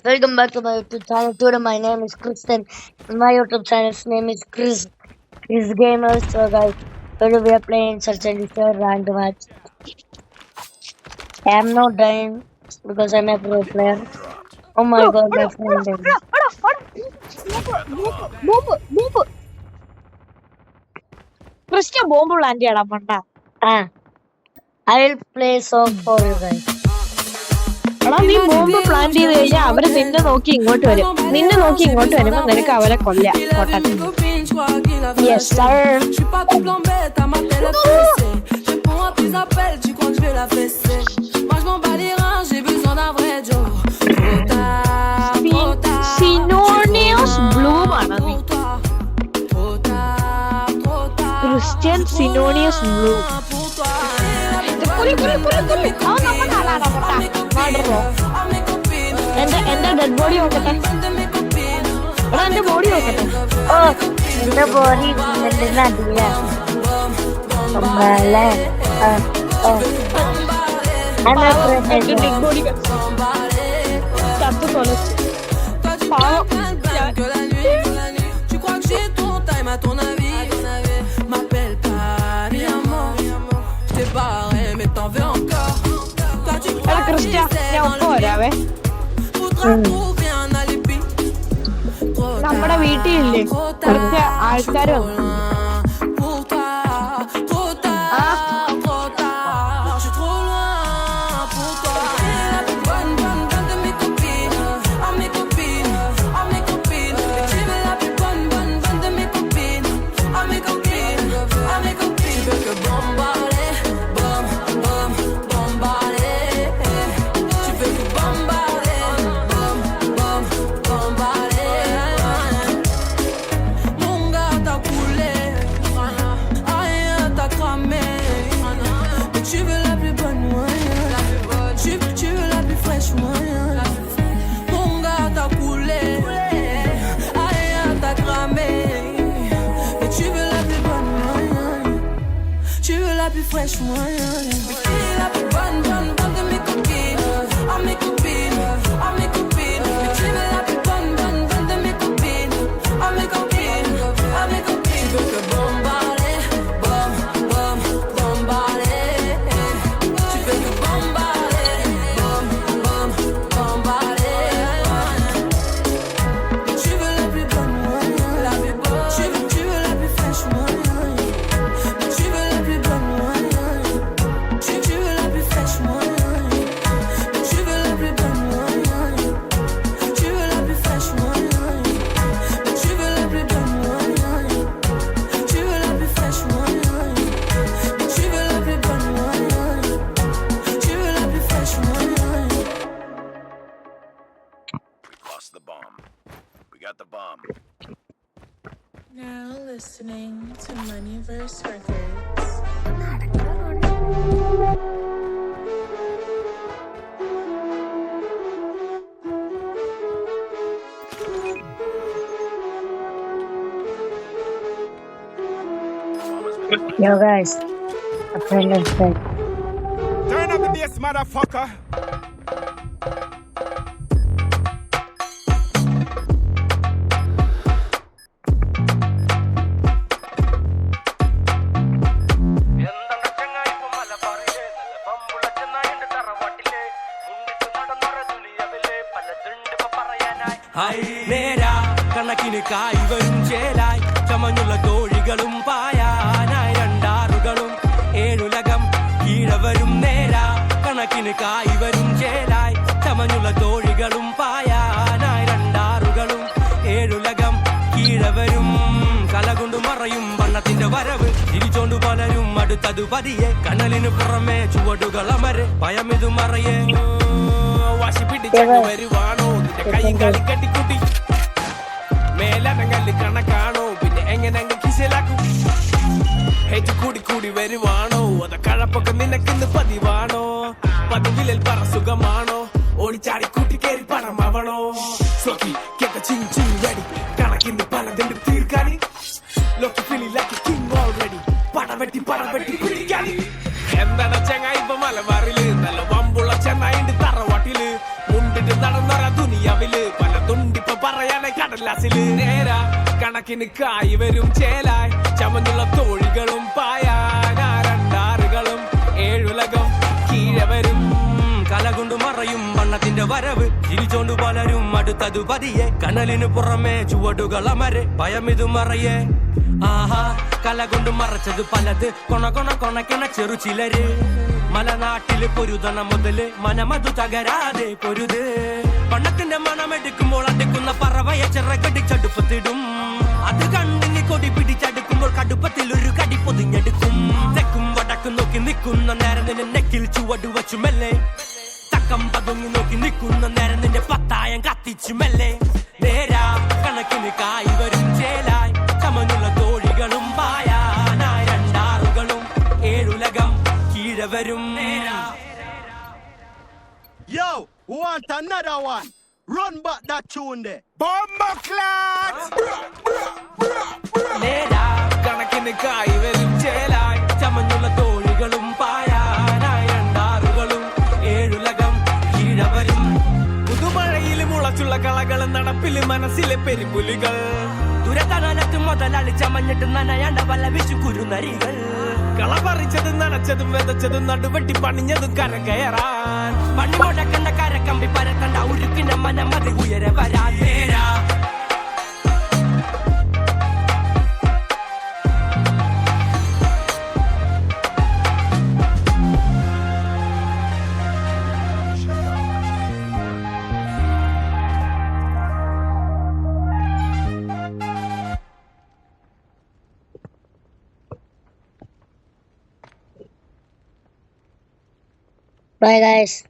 Welcome back to my YouTube channel. Today my name is Kristen. My YouTube channel's name is Chris Gamers. So guys, today we are playing Search and Destroy ranked match. I am not dying because I'm a pro player. Oh my god, my friend died. Bomb ക്രിസ്റ്റ്യ bomb plant ചെയ്യടാ പണ്ട. Ah, I will play song for you guys. എടാ നീ bomb plant ചെയ്ത് കഴിഞ്ഞാൽ അവര് നിന്നെ നോക്കി ഇങ്ങോട്ട് വരും. നിന്നെ നോക്കി ഇങ്ങോട്ട് വരുമ്പോ നിനക്ക് അവരെ കൊല്ലാം. Yes sir. സിനോണിയസ് ബ്ലൂം ആണ് നീ. ക്രിസ്ത്യൻ സിനോണിയസ് ബ്ലൂ. എന്റെ ഡെഡ് ബോഡി നോക്കട്ടെ. എടാ എന്റെ ബോഡി നോക്കട്ടെ. Oh, the body is not here. I'm a എന്റെ ഡെഡ് ബോഡി ചത്തു തൊലച്ചു. എടാ ക്രിസ്റ്റ്യ ഞാൻ ഒപ്പം വരാവേ. നമ്മുടെ വീട്ടിലില്ലേ കുറച്ച് ആൾക്കാർ വന്നു. Fresh one, la plus bonne de mes copines, ah mes copines, ah mes copines. Tu veux la plus bonne de mes copines, ah mes copines, ah mes copines. Tu veux que bombarder, bombarder. Tu veux que bombarder, bombarder. Tu veux la plus bonne, la plus bonne. Tu veux la plus fraîche, tu veux la plus bonne. The bomb. We got the bomb. Now listening to Moneyverse Records. Yo guys, a friend is dead. Turn up the bass, motherfucker. നേരാ കണക്കിന് കായ് വരും ചേലായി ചമഞ്ഞുള്ള തോഴികളും പായാനായി രണ്ടാറുകളും ഏഴുലകം കീഴവരും നേരാ കണക്കിന് കായ് വരും ചേലായി ചമഞ്ഞുള്ള തോഴികളും പായാനായി രണ്ടാറുകളും ഏഴുലകം കീഴവരും കലകൊണ്ടു മറയും വണ്ണത്തിന്റെ വരവ് തിരിച്ചോണ്ടു പലരും അടുത്തത് പതിയെ കനലിന് പുറമെ ചുവടുകൾ അമരെ ഭയമിതു മറയെ വാശി പിടിച്ചു വരുവാണോ കൈയും കളി കെട്ടിക്കുട്ടി മേലനങ്ങല് കണക്കാണോ പിന്നെ എങ്ങനെ കിശലാക്കും ഹേറ്റ് കൂടി കൂടി വരുവാണോ അത കഴപ്പൊക്കെ നിനക്കിന്ന് പതിവാണോ പതിവിലിൽ പറ സുഖമാണോ ഓടിച്ചാടി കൂട്ടി കയറി പണമാവണോ സോക്കി കേട്ട ചിങ് ചിങ് റെഡി കണക്കിന്ന് പലതുണ്ട് തീർക്കാനി ലോക്കി ഫീലിലാക്കി കിങ് ഓൾറെഡി പടവെട്ടി പിടിക്കാനി എന്താണ് ചങ്ങായി ഇപ്പൊ മലബാറില് നല്ല വമ്പുള്ള ചെന്നായിണ്ട് തറവാട്ടില് മുണ്ടിട്ട് നടന്നറ ദുനിയാവില് പറയാനേ കടലാസില് നേരാ കണക്കിന് കായി വരും ചേലായി ചമഞ്ഞുള്ള തോഴികളും പായാനാ രണ്ടാറുകളും ഏഴുലകം കീഴെ വരും കലകൊണ്ടു മറയും വണ്ണത്തിന്റെ വരവ് ചിരിച്ചോണ്ടു പലരും അടുത്തതു പതിയെ കനലിനു പുറമെ ചുവടുകളമരെ ഭയമിതു മറയെ ആഹാ കല കൊണ്ട് മറച്ചത് പലത് കൊണക്കിണ ചെറു ചിലര് മലനാട്ടില് പൊരുതണ മുതല് മനമതു തകരാതെ പൊരുത് പണത്തിന്റെ മണമെടുക്കുമ്പോൾ അടുക്കുന്ന പറവയെ ചിറകടിച്ചടുപ്പത്തിടും അത് കണ്ടിനി കൊടി പിടിച്ചടുക്കുമ്പോൾ കടുപ്പത്തിൽ ഒരു കടി പൊതിഞ്ഞെടുക്കും തെക്കും വടക്കും നോക്കി നിൽക്കുന്ന നേരം നിന്നെ നെക്കിൽ ചുവടു വച്ചു മെല്ലെ തക്കം പതുങ്ങി നോക്കി നിൽക്കുന്ന നേരം നിന്റെ പത്തായം കത്തിച്ചു മെല്ലെ നേരാ കണക്കിന് കായി വരും ചേലായി ചമഞ്ഞുള്ള തോഴികളും പായാനായ രണ്ടാറുകളും ഏഴുലകം കീഴെ വരും നേരാ. Yo, want another one? Run back that tune there. Bomba clat! നേരാ കണക്കിന് കായി വരും ചേലായി ചമഞ്ഞുള്ള തോഴികളും പായാനായ രണ്ടാറുകളും ഏഴുലകം കീഴെ വരും പുതുമഴയിൽ മുളച്ചുള്ള കളകൾ നടപ്പില് മനസ്സിലെ പെരുമ്പുലികൾ ദുരതകാലത്ത് മുതലാളി ചമഞ്ഞിട്ട് നനയാണ്ട വല്ല വിശു കുരുനരികൾ കള പറിച്ചതും നനച്ചതും വിതച്ചതും നടുവെട്ടി പണിഞ്ഞതും കരകയറാൻ പണി മുടക്കണ്ട കരക്കമ്പി പരത്തണ്ട ഉരുക്കിന്റെ മനം അത് ഉയരെ വരാൻ നേരാ. Bye guys.